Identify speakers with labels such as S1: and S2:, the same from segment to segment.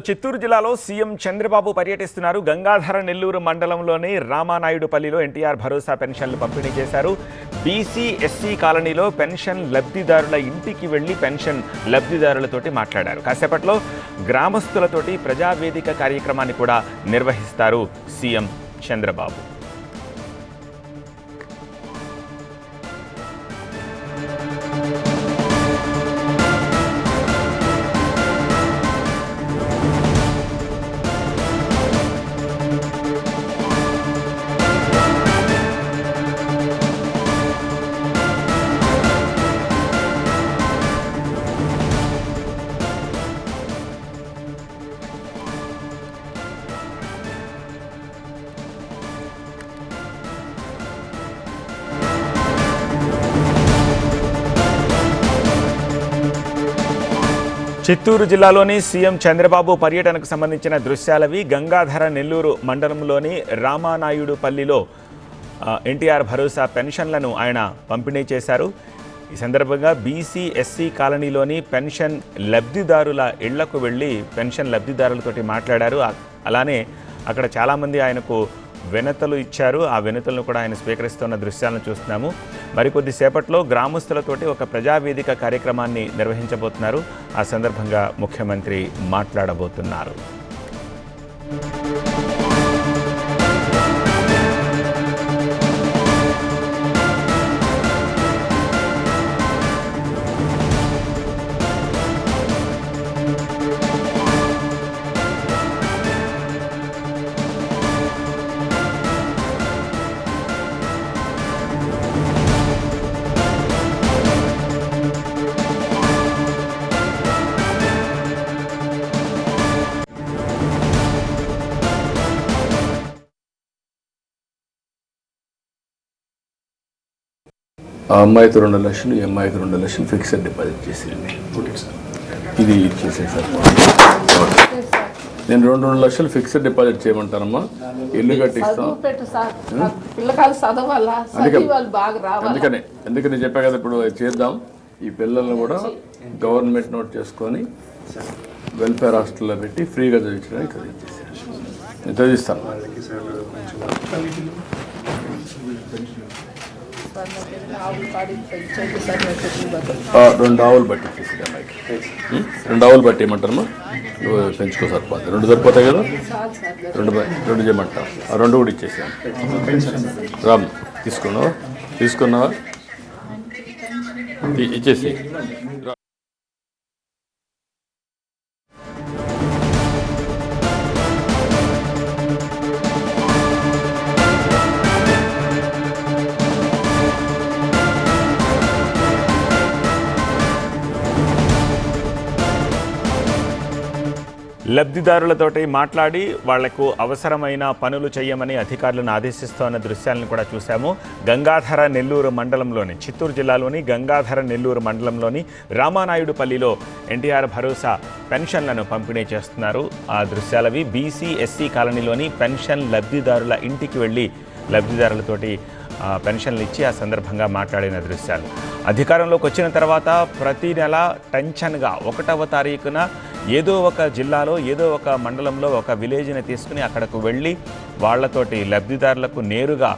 S1: చిత్తూరు జిల్లాలో సీఎం చంద్రబాబు పర్యటిస్తున్నారు. గంగాధర నెల్లూరు మండలంలోని రామానాయుడుపల్లిలో ఎన్టీఆర్ భరోసా పెన్షన్లు పంపిణీ చేశారు. బీసీ ఎస్సీ కాలనీలో పెన్షన్ లబ్ధిదారుల ఇంటికి వెళ్లి పెన్షన్ లబ్ధిదారులతోటి మాట్లాడారు. కాసేపట్లో గ్రామస్తులతోటి ప్రజావేదిక కార్యక్రమాన్ని కూడా నిర్వహిస్తారు సీఎం చంద్రబాబు. చిత్తూరు జిల్లాలోని సీఎం చంద్రబాబు పర్యటనకు సంబంధించిన దృశ్యాలవి. గంగాధర నెల్లూరు మండలంలోని రామానాయుడుపల్లిలో ఎన్టీఆర్ భరోసా పెన్షన్లను ఆయన పంపిణీ చేశారు. ఈ సందర్భంగా బీసీ ఎస్సీ కాలనీలోని పెన్షన్ లబ్ధిదారుల ఇళ్లకు వెళ్ళి పెన్షన్ లబ్ధిదారులతోటి మాట్లాడారు. అలానే అక్కడ చాలామంది ఆయనకు వినతులు ఇచ్చారు. ఆ వినతులను కూడా ఆయన స్వీకరిస్తున్న దృశ్యాలను చూస్తున్నాము. మరికొద్ది సేపట్లో గ్రామస్తులతోటి ఒక ప్రజావేదిక కార్యక్రమాన్ని నిర్వహించబోతున్నారు. ఆ సందర్భంగా ముఖ్యమంత్రి మాట్లాడబోతున్నారు.
S2: ఆ అమ్మాయికి 2 లక్షలు, ఈ అమ్మాయికి 2 లక్షలు ఫిక్స్డ్ డిపాజిట్ చేసేయండి. ఇది ఇచ్చేసేసారు. నేను 2 లక్షలు ఫిక్స్డ్ డిపాజిట్ చేయమంటానమ్మా. ఇల్లు కట్టిస్తాం. అందుకని చెప్పా కదా, ఇప్పుడు చేద్దాం. ఈ పిల్లల్ని కూడా గవర్నమెంట్ నోట్ చేసుకొని వెల్ఫేర్ హాస్టల్లో పెట్టి ఫ్రీగా చదివించడానికి చదివించేసాను. నేను చదివిస్తాను. 2 ఆవులు బట్టి ఇచ్చేసి అమ్మాయికి 2 ఆవులు బట్టి ఏమంటారమ్మా, పెంచుకో సరిపోతుంది. 2 సరిపోతాయి కదా, 2 చేయమంటారు. ఆ 2 కూడా ఇచ్చేసాను. రామ్ తీసుకున్నావా ఇచ్చేసి.
S1: లబ్ధిదారులతోటి మాట్లాడి వాళ్లకు అవసరమైన పనులు చేయమని అధికారులను ఆదేశిస్తున్న దృశ్యాలను కూడా చూశాము. గంగాధర నెల్లూరు మండలంలోని, చిత్తూరు జిల్లాలోని గంగాధర నెల్లూరు మండలంలోని రామానాయుడుపల్లిలో ఎన్టీఆర్ భరోసా పెన్షన్లను పంపిణీ చేస్తున్నారు. ఆ దృశ్యాలవి. బీసీ ఎస్సీ కాలనీలోని పెన్షన్ లబ్ధిదారుల ఇంటికి వెళ్ళి లబ్ధిదారులతోటి పెన్షన్లు ఇచ్చి ఆ సందర్భంగా మాట్లాడిన దృశ్యాలు. అధికారంలోకి వచ్చిన తర్వాత ప్రతి నెల టెన్షన్గా 1వ తారీఖున ఏదో ఒక జిల్లాలో, ఏదో ఒక మండలంలో ఒక విలేజ్ని తీసుకుని అక్కడకు వెళ్ళి వాళ్లతోటి లబ్ధిదారులకు నేరుగా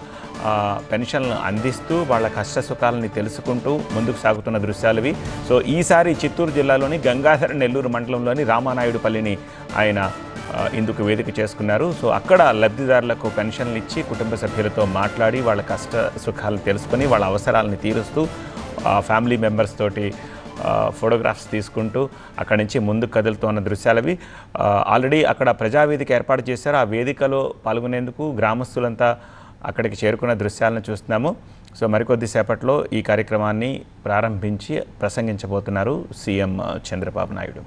S1: పెన్షన్లను అందిస్తూ వాళ్ళ కష్టసుఖాలని తెలుసుకుంటూ ముందుకు సాగుతున్న దృశ్యాలవి. సో ఈసారి చిత్తూరు జిల్లాలోని గంగాధర నెల్లూరు మండలంలోని రామానాయుడుపల్లిని ఆయన ఇందుకు వేదిక చేసుకున్నారు. సో అక్కడ లబ్ధిదారులకు పెన్షన్లు ఇచ్చి కుటుంబ సభ్యులతో మాట్లాడి వాళ్ళ కష్ట సుఖాలను తెలుసుకొని వాళ్ళ అవసరాలను తీరుస్తూ ఫ్యామిలీ మెంబర్స్ తోటి ఫోటోగ్రాఫ్స్ తీసుకుంటూ అక్కడి నుంచి ముందుకు కదులుతున్న దృశ్యాలవి. ఆల్రెడీ అక్కడ ప్రజావేదిక ఏర్పాటు చేశారు. ఆ వేదికలో పాల్గొనేందుకు గ్రామస్తులంతా అక్కడికి చేరుకున్న దృశ్యాలను చూస్తున్నాము. సో మరికొద్ది సేపట్లో ఈ కార్యక్రమాన్ని ప్రారంభించి ప్రసంగించబోతున్నారు సీఎం చంద్రబాబు నాయుడు.